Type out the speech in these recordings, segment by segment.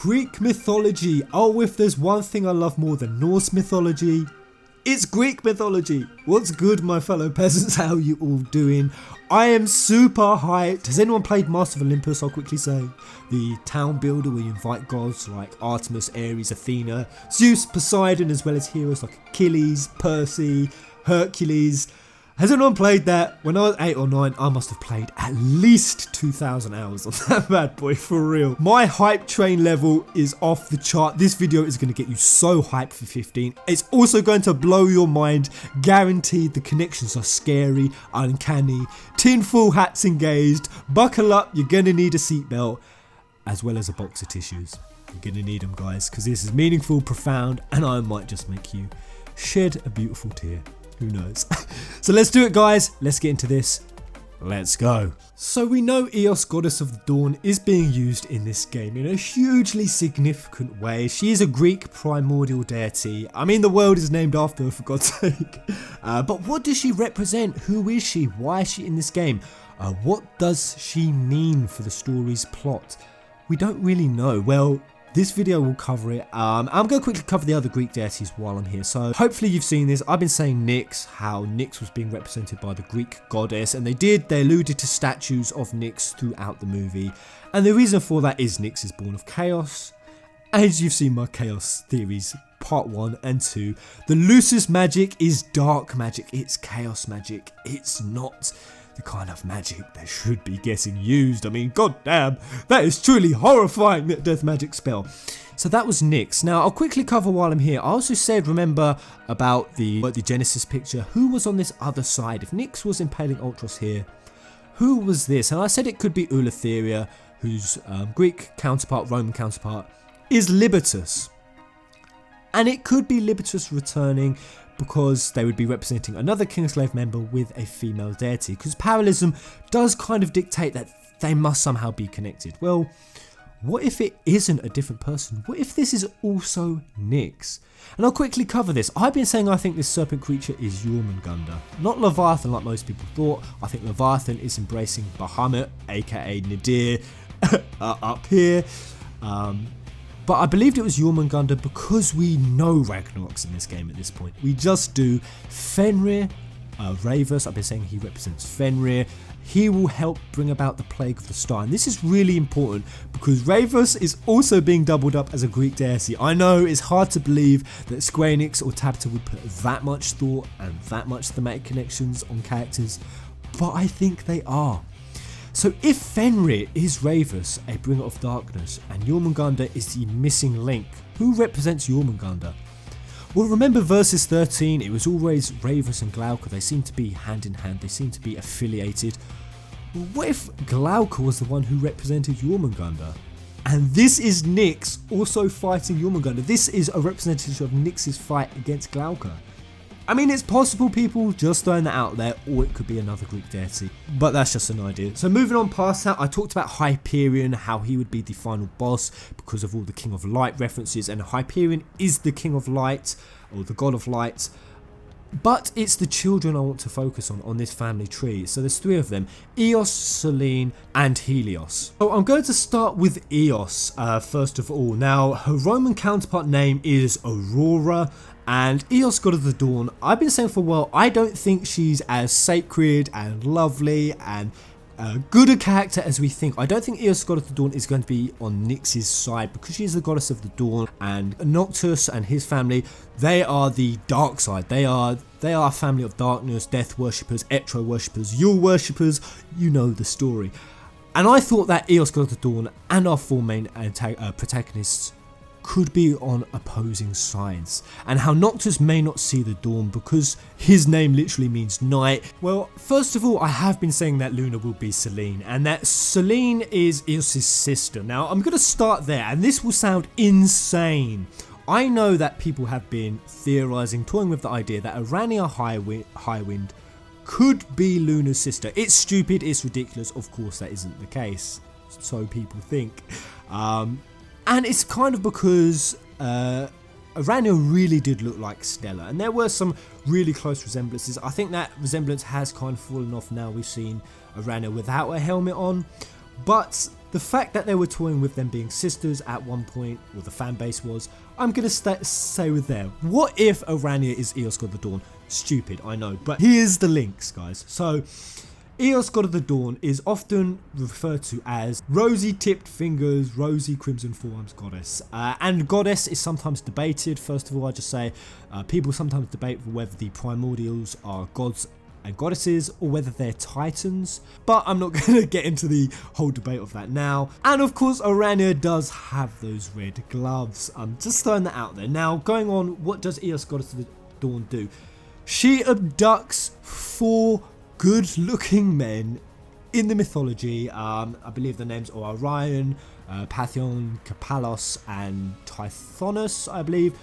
Greek mythology. Oh, if there's one thing I love more than Norse mythology, it's Greek mythology. What's good, my fellow peasants? How you all doing? I am super hyped. Has anyone played Master of Olympus? I'll quickly say. The town builder where you invite gods like Artemis, Ares, Athena, Zeus, Poseidon, as well as heroes like Achilles, Percy, Hercules. Has anyone played that? When I was 8 or 9, I must have played at least 2,000 hours on that bad boy, for real. My hype train level is off the chart. This video is going to get you so hyped for 15. It's also going to blow your mind. Guaranteed. The connections are scary, uncanny. Tinfoil hats engaged. Buckle up, you're going to need a seatbelt, as well as a box of tissues. You're going to need them, guys, because this is meaningful, profound, and I might just make you shed a beautiful tear. Who knows? So let's do it, guys. Let's get into this. Let's go. So we know Eos, goddess of the dawn, is being used in this game in a hugely significant way. She is a Greek primordial deity. I mean, the world is named after her, for God's sake. But what does she represent? Who is she? Why is she in this game? What does she mean for the story's plot? We don't really know. Well, this video will cover it. I'm going to quickly cover the other Greek deities while I'm here. So hopefully you've seen this. I've been saying Nyx, how Nyx was being represented by the Greek goddess. And they alluded to statues of Nyx throughout the movie. And the reason for that is Nyx is born of chaos. As you've seen my chaos theories, part 1 and 2. The loosest magic is dark magic. It's chaos magic. It's not the kind of magic that should be getting used. I mean, goddamn, that is truly horrifying, that death magic spell. So that was Nyx. Now, I'll quickly cover while I'm here. I also said, remember, about the Genesis picture. Who was on this other side? If Nyx was impaling Ultros here, who was this? And I said it could be Eleutheria, whose Greek counterpart, Roman counterpart, is Libertus. And it could be Libertus returning, because they would be representing another Kingslave member with a female deity, because parallelism does kind of dictate that they must somehow be connected. Well, what if it isn't a different person? What if this is also Nyx? And I'll quickly cover this. I've been saying I think this serpent creature is Jormungandr, not Leviathan like most people thought. I think Leviathan is embracing Bahamut, aka Nadir, up here. But I believed it was Jormungandr because we know Ragnarok's in this game at this point. We just do. Fenrir, Ravus, I've been saying he represents Fenrir. He will help bring about the Plague of the Star. And this is really important because Ravus is also being doubled up as a Greek deity. I know it's hard to believe that Square Enix or Tabata would put that much thought and that much thematic connections on characters, but I think they are. So if Fenrir is Ravus, a bringer of darkness, and Jormungandr is the missing link, who represents Jormungandr? Well, remember verses 13, it was always Ravus and Glauca. They seem to be hand in hand, they seem to be affiliated. Well, what if Glauca was the one who represented Jormungandr? And this is Nyx also fighting Jormungandr. This is a representation of Nyx's fight against Glauca. I mean, it's possible, people, just throwing that out there, or it could be another Greek deity, but that's just an idea. So moving on past that, I talked about Hyperion, how he would be the final boss because of all the King of Light references, and Hyperion is the King of Light, or the God of Light, but it's the children I want to focus on this family tree. So there's 3 of them, Eos, Selene, and Helios. So I'm going to start with Eos first of all. Now, her Roman counterpart name is Aurora, and Eos, god of the dawn, I've been saying for a while, I don't think she's as sacred and lovely and good a character as we think. I don't think Eos, god of the dawn, is going to be on Nyx's side because she's the goddess of the dawn, and Noctis and his family, they are the dark side. They are a family of darkness, death worshippers, Etro worshippers, Yule worshippers. You know the story. And I thought that Eos, god of the dawn, and our 4 main protagonists could be on opposing sides, and how Noctis may not see the dawn because his name literally means night. Well, first of all, I have been saying that Luna will be Selene, and that Selene is Eos's sister. Now, I'm going to start there, and this will sound insane. I know that people have been theorizing, toying with the idea that Aranea Highwind could be Luna's sister. It's stupid, it's ridiculous, of course that isn't the case, so people think. And it's kind of because Aranea really did look like Stella, and there were some really close resemblances. I think that resemblance has kind of fallen off now we've seen Aranea without a helmet on, but the fact that they were toying with them being sisters at one point, or the fan base was, I'm going to say with there. What if Aranea is Eos God of the Dawn? Stupid, I know, but here's the links, guys. So, Eos God of the Dawn is often referred to as rosy tipped fingers, rosy crimson forearms goddess. And goddess is sometimes debated. First of all, I just say people sometimes debate whether the primordials are gods and goddesses or whether they're titans, but I'm not going to get into the whole debate of that now. And of course, Aranea does have those red gloves. I'm just throwing that out there. Now, going on, what does Eos Goddess of the Dawn do? She abducts 4 good-looking men in the mythology. I believe the names are Orion, Pantheon, Kapalos, and Tithonus, I believe.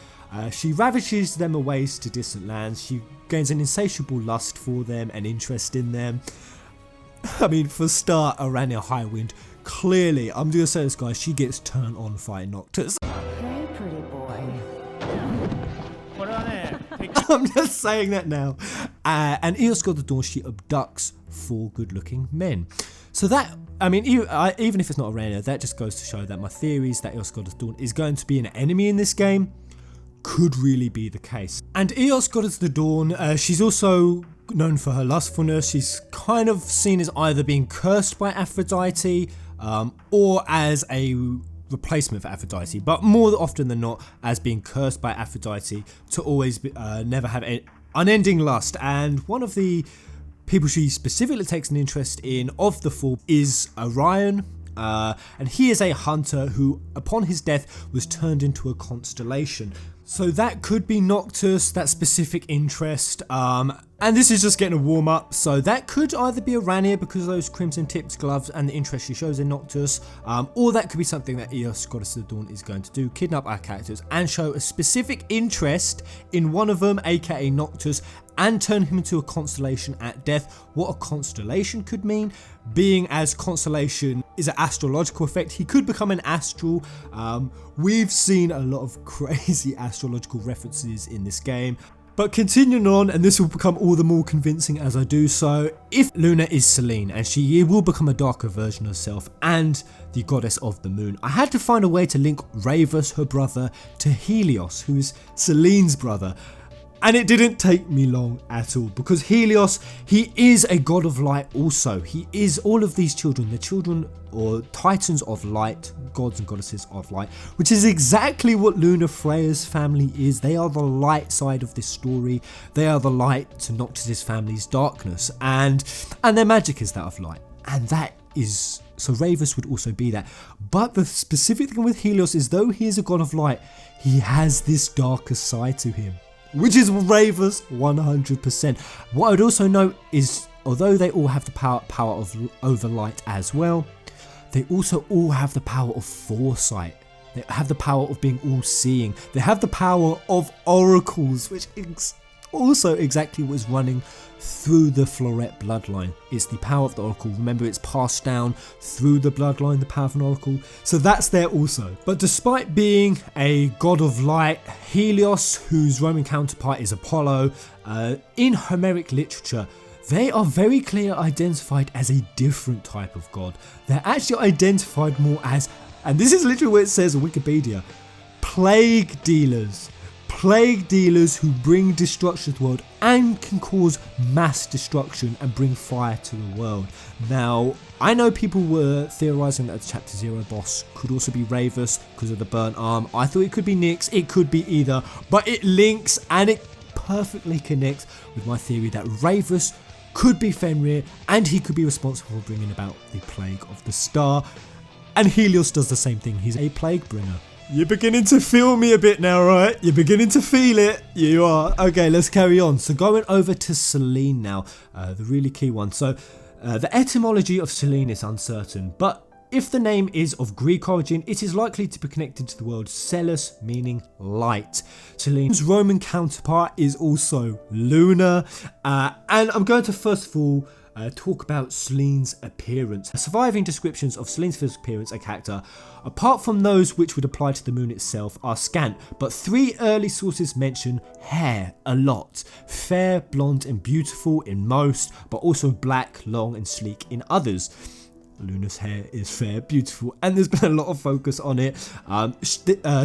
She ravishes them away to distant lands. She gains an insatiable lust for them and interest in them. I mean, for a start, Aranea Highwind, clearly, I'm going to say this, guys, she gets turned on fighting Noctis. Hey, pretty boy. Put it on there. I'm just saying that now. And Eos God of the Dawn, she abducts 4 good-looking men. So that, I mean, even if it's not Aranea, that just goes to show that my theories that Eos God of the Dawn is going to be an enemy in this game could really be the case. And Eos Goddess of the Dawn, she's also known for her lustfulness. She's kind of seen as either being cursed by Aphrodite or as a replacement for Aphrodite, but more often than not as being cursed by Aphrodite to always be, never have unending lust. And one of the people she specifically takes an interest in of the 4 is Orion. And he is a hunter who, upon his death, was turned into a constellation. So that could be Noctis, that specific interest. And this is just getting a warm up. So that could either be Aranea because of those crimson tipped gloves and the interest she shows in Noctis. Or that could be something that Eos Goddess of the Dawn is going to do. Kidnap our characters and show a specific interest in one of them, aka Noctis, and turn him into a constellation at death. What a constellation could mean, being as constellation is an astrological effect, he could become an astral. We've seen a lot of crazy astrological references in this game. But continuing on, and this will become all the more convincing as I do so, if Luna is Selene, and she will become a darker version of herself and the goddess of the moon, I had to find a way to link Ravus, her brother, to Helios, who is Selene's brother. And it didn't take me long at all, because Helios, he is a god of light also. He is all of these children, the children or titans of light, gods and goddesses of light, which is exactly what Lunafreya's family is. They are the light side of this story. They are the light to Noctis' family's darkness, and their magic is that of light. And that is, so Ravus would also be that. But the specific thing with Helios is, though he is a god of light, he has this darker side to him, which is Ravus 100%. What I would also note is, although they all have the power of over light as well, they also all have the power of foresight. They have the power of being all-seeing. They have the power of oracles, which is also exactly what is running through the Floret bloodline. It's the power of the oracle. Remember, it's passed down through the bloodline, the power of an oracle. So that's there also. But despite being a god of light, Helios, whose Roman counterpart is Apollo, in Homeric literature, they are very clearly identified as a different type of god. They're actually identified more as, and this is literally what it says on Wikipedia, plague dealers. Plague dealers who bring destruction to the world and can cause mass destruction and bring fire to the world. Now, I know people were theorising that the Chapter 0 boss could also be Ravus because of the burnt arm. I thought it could be Nyx, it could be either, but it links and it perfectly connects with my theory that Ravus could be Fenrir and he could be responsible for bringing about the Plague of the Star. And Helios does the same thing, he's a plague bringer. You're beginning to feel me a bit now, right? You're beginning to feel it. You are. Okay, let's carry on. So going over to Selene now, the really key one. So the etymology of Selene is uncertain, but if the name is of Greek origin, it is likely to be connected to the word Celes, meaning light. Selene's Roman counterpart is also Luna. And I'm going to first of all talk about Selene's appearance. Surviving descriptions of Selene's physical appearance and character, apart from those which would apply to the moon itself, are scant, but 3 early sources mention hair a lot. Fair, blonde and beautiful in most, but also black, long and sleek in others. Luna's hair is fair, beautiful, and there's been a lot of focus on it.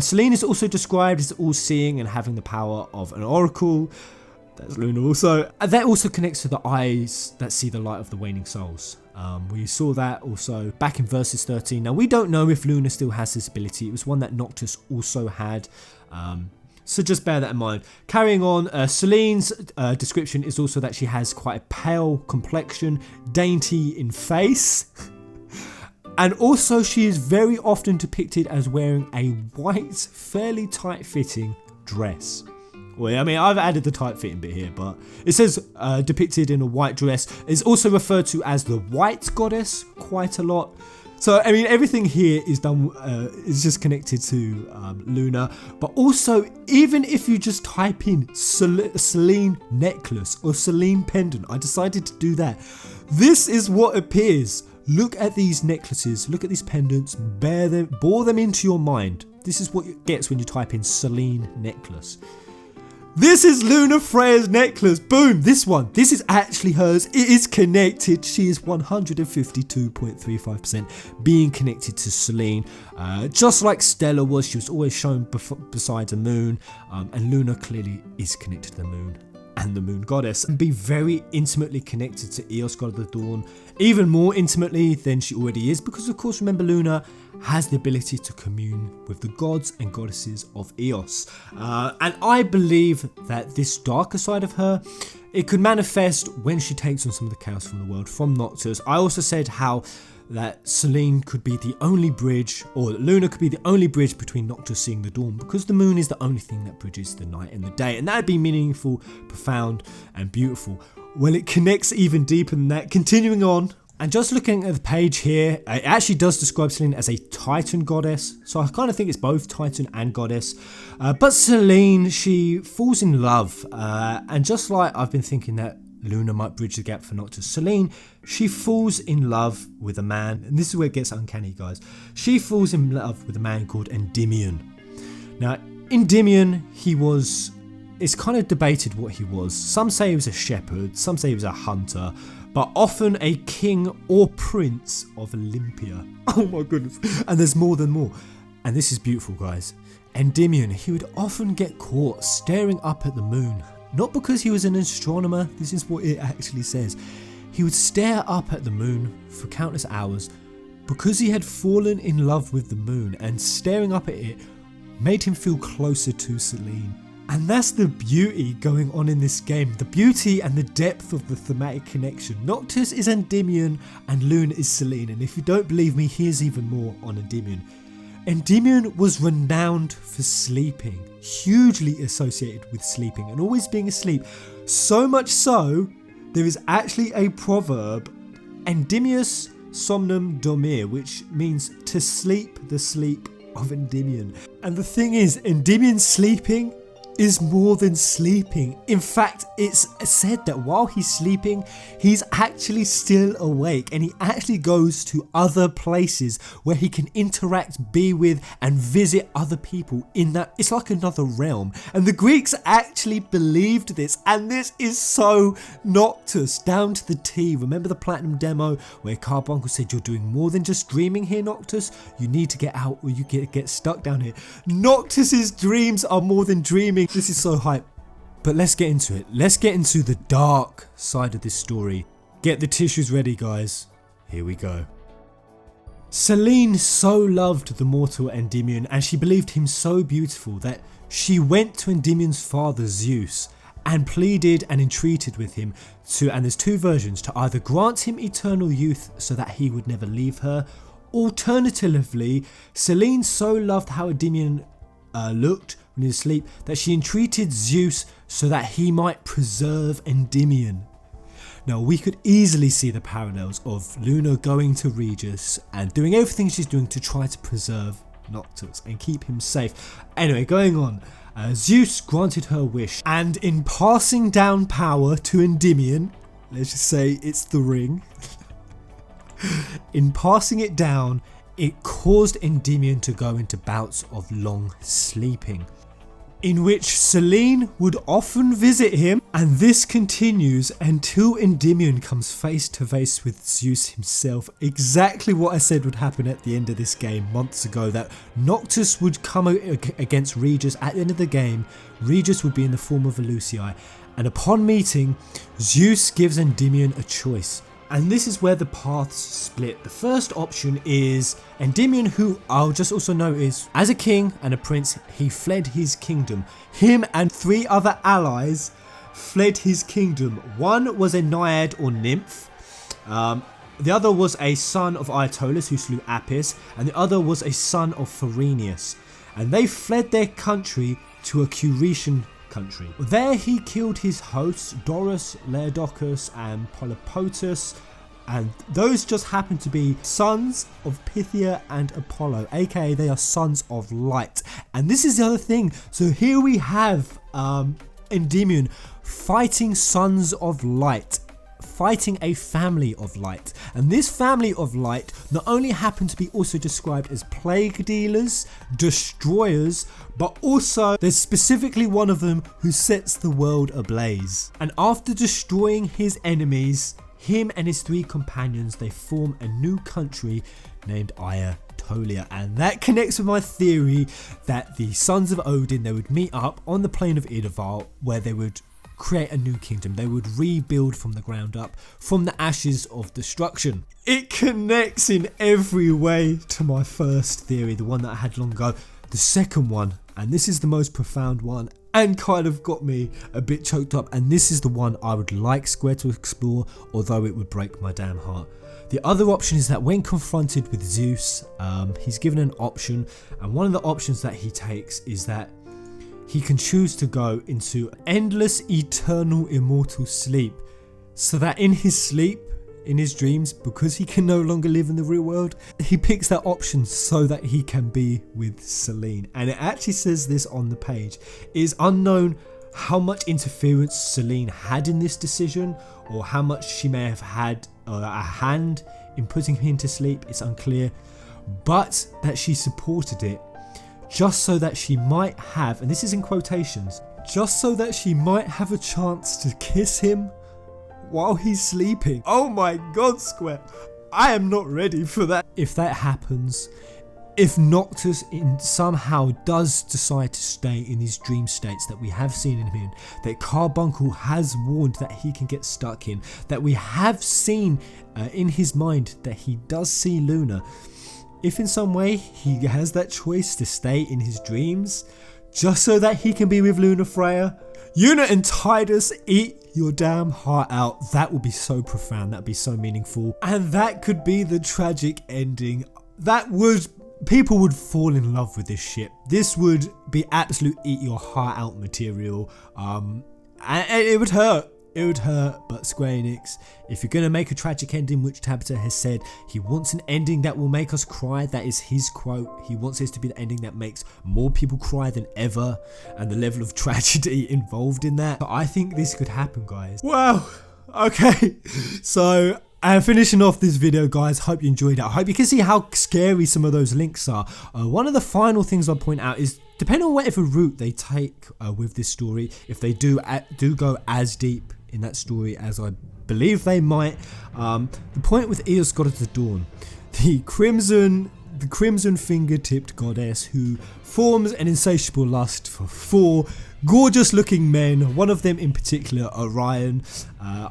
Selene is also described as all-seeing and having the power of an oracle. That's Luna also. And that also connects to the eyes that see the light of the waning souls. We saw that also back in verses 13. Now, we don't know if Luna still has this ability. It was one that Noctis also had. So just bear that in mind. Carrying on, Selene's description is also that she has quite a pale complexion, dainty in face. And also she is very often depicted as wearing a white, fairly tight-fitting dress. Well, I mean, I've added the tight-fitting bit here, but it says depicted in a white dress. It's also referred to as the White Goddess quite a lot. So, I mean, everything here is done, is just connected to Luna. But also, even if you just type in Selene necklace or Selene pendant, I decided to do that. This is what appears. Look at these necklaces, look at these pendants, bore them into your mind. This is what it gets when you type in Selene necklace. This is Lunafreya's necklace. Boom, this one. This is actually hers. It is connected. She is 152.35% being connected to Selene. Just like Stella was, she was always shown beside a moon. And Luna clearly is connected to the moon and the moon goddess. And be very intimately connected to Eos, god of the dawn. Even more intimately than she already is. Because of course, remember, Luna has the ability to commune with the gods and goddesses of Eos. And I believe that this darker side of her, it could manifest when she takes on some of the chaos from the world, from Noctis. I also said how that Selene could be the only bridge, or that Luna could be the only bridge between Noctis seeing the dawn, because the moon is the only thing that bridges the night and the day. And that'd be meaningful, profound, and beautiful. Well, it connects even deeper than that. Continuing on, and just looking at the page here, it actually does describe Selene as a Titan goddess. So I kind of think it's both Titan and goddess. But Selene, she falls in love. And just like I've been thinking that Luna might bridge the gap for Noctis, Selene, she falls in love with a man. And this is where it gets uncanny, guys. She falls in love with a man called Endymion. Now, Endymion, it's kind of debated what he was. Some say he was a shepherd, some say he was a hunter, but often a king or prince of Olympia. Oh my goodness. And there's more than more. And this is beautiful, guys. Endymion, he would often get caught staring up at the moon. Not because he was an astronomer, this is what it actually says. He would stare up at the moon for countless hours because he had fallen in love with the moon, and staring up at it made him feel closer to Selene. And that's the beauty going on in this game, the beauty and the depth of the thematic connection. Noctis is Endymion and Luna is Selene, and if you don't believe me, here's even more on Endymion. Endymion was renowned for sleeping, hugely associated with sleeping and always being asleep. So much so, there is actually a proverb, Endymius somnum dormir, which means to sleep the sleep of Endymion. And the thing is, Endymion sleeping is more than sleeping. In fact, it's said that while he's sleeping, he's actually still awake, and he actually goes to other places where he can interact, be with, and visit other people in that. It's like another realm. And the Greeks actually believed this, and this is so Noctis, down to the T. Remember the Platinum demo where Carbuncle said, you're doing more than just dreaming here, Noctis? You need to get out or you get stuck down here. Noctis's dreams are more than dreaming. This is so hype. But let's get into it. Let's get into the dark side of this story. Get the tissues ready, guys. Here we go. Selene so loved the mortal Endymion, and she believed him so beautiful that she went to Endymion's father Zeus and pleaded and entreated with him and there's two versions, to either grant him eternal youth so that he would never leave her. Alternatively, Selene so loved how Endymion looked when he was asleep that she entreated Zeus so that he might preserve Endymion. Now, we could easily see the parallels of Luna going to Regis and doing everything she's doing to try to preserve Noctis and keep him safe. Anyway, going on. Zeus granted her wish, and in passing down power to Endymion, let's just say it's the ring, in passing it down, it caused Endymion to go into bouts of long sleeping. in which Selene would often visit him, and this continues until Endymion comes face to face with Zeus himself. Exactly what I said would happen at the end of this game months ago, that Noctis would come against Regis at the end of the game. Regis would be in the form of a Lucii, and upon meeting, Zeus gives Endymion a choice. And this is where the paths split. The first option is Endymion, who I'll just also note is, as a king and a prince, he fled his kingdom. Him and 3 other allies fled his kingdom. One was a naiad or nymph. The other was a son of Aeolus who slew Apis. And the other was a son of Pharenius. And they fled their country to a Curetian country. There he killed his hosts Doris, Laodocus and Polypotus, and those just happen to be sons of Pythia and Apollo, aka they are sons of light. And this is the other thing, so here we have Endymion fighting sons of light, fighting a family of light, and this family of light not only happen to be also described as plague dealers, destroyers, but also there's specifically one of them who sets the world ablaze. And after destroying his enemies, him and his 3 companions, they form a new country named Aetolia, and that connects with my theory that the sons of Odin, they would meet up on the plain of Idaval, where they would create a new kingdom. They would rebuild from the ground up, from the ashes of destruction. It connects in every way to my first theory, the one that I had long ago. The second one, and this is the most profound one and kind of got me a bit choked up, and this is the one I would like Square to explore, although it would break my damn heart. The other option is that when confronted with Zeus, he's given an option, and one of the options that he takes is that he can choose to go into endless, eternal, immortal sleep, so that in his sleep, in his dreams, because he can no longer live in the real world, he picks that option so that he can be with Selene. And it actually says this on the page. It is unknown how much interference Selene had in this decision, or how much she may have had a hand in putting him to sleep. It's unclear, but that she supported it just so that she might have, and this is in quotations, just so that she might have a chance to kiss him while he's sleeping. Oh my god, Square, I am not ready for that. If that happens, if Noctis somehow does decide to stay in these dream states that we have seen in him, that Carbuncle has warned that he can get stuck in, that we have seen in his mind that he does see Luna, if in some way he has that choice to stay in his dreams just so that he can be with Lunafreya, Una and Tidus, eat your damn heart out. That would be so profound, that would be so meaningful, and that could be the tragic ending. People would fall in love with this ship. This would be absolute eat your heart out material, and it would hurt. It would hurt, but Square Enix, if you're going to make a tragic ending, which Tabata has said, he wants an ending that will make us cry. That is his quote. He wants this to be the ending that makes more people cry than ever, and the level of tragedy involved in that. So I think this could happen, guys. Wow. Okay. So, finishing off this video, guys, hope you enjoyed it. I hope you can see how scary some of those links are. One of the final things I'll point out is, depending on whatever route they take with this story, if they do go as deep in that story as I believe they might, the point with Eos, God of the Dawn, the crimson finger-tipped goddess who forms an insatiable lust for 4 gorgeous looking men, one of them in particular Orion.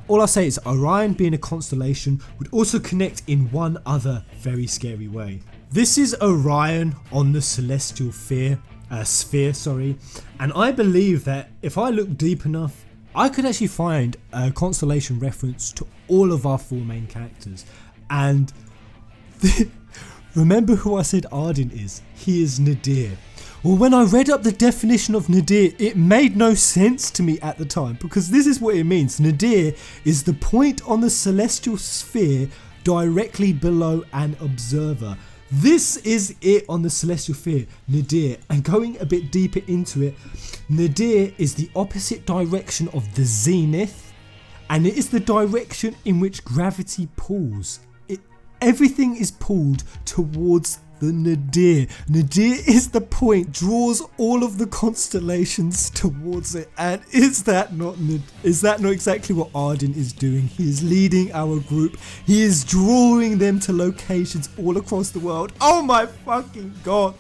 All I'll say is Orion, being a constellation, would also connect in one other very scary way. This is Orion on the celestial sphere, and I believe that if I look deep enough, I could actually find a constellation reference to all of our 4 main characters. And remember who I said Ardyn is? He is Nadir. Well, when I read up the definition of Nadir, it made no sense to me at the time, because this is what it means. Nadir is the point on the celestial sphere directly below an observer. This is it on the celestial sphere, Nadir. And going a bit deeper into it, Nadir is the opposite direction of the zenith, and it is the direction in which gravity pulls. Everything is pulled towards the Nadir. Nadir is the point, draws all of the constellations towards it. And is that not exactly what Ardyn is doing? He is leading our group. He is drawing them to locations all across the world. Oh my fucking god.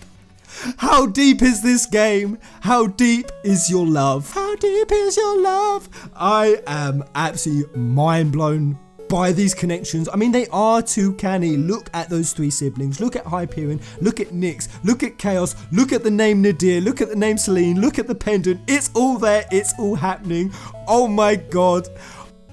How deep is this game? How deep is your love? How deep is your love? I am absolutely mind blown by these connections. I mean, they are too canny. Look at those three siblings. Look at Hyperion. Look at Nyx. Look at Chaos. Look at the name Nadir. Look at the name Selene. Look at the pendant. It's all there. It's all happening. Oh my god.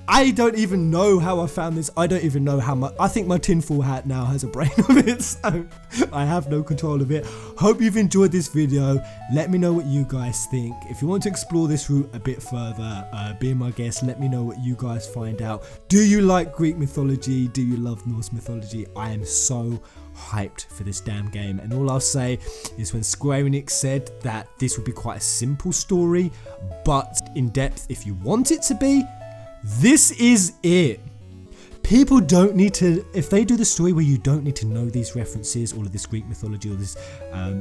I don't even know how I found this. I don't even know how much. I think my tinfoil hat now has a brain of its own. I have no control of it. Hope you've enjoyed this video. Let me know what you guys think. If you want to explore this route a bit further, be my guest. Let me know what you guys find out. Do you like Greek mythology? Do you love Norse mythology? I am so hyped for this damn game, and all I'll say is when Square Enix said that this would be quite a simple story, but in depth if you want it to be, this is it. People don't need to, if they do the story where you don't need to know these references, all of this Greek mythology, all this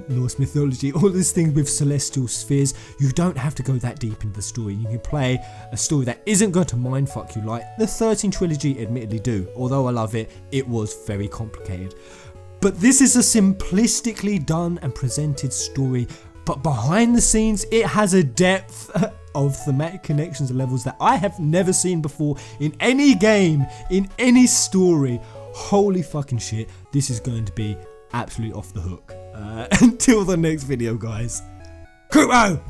Norse mythology, all this thing with celestial spheres, you don't have to go that deep into the story. You can play a story that isn't going to mindfuck you like the 13 trilogy admittedly do. Although I love it, it was very complicated. But this is a simplistically done and presented story, but behind the scenes it has a depth of thematic connections and levels that I have never seen before in any game, in any story. Holy fucking shit, this is going to be absolutely off the hook. Until the next video, guys. Kumo!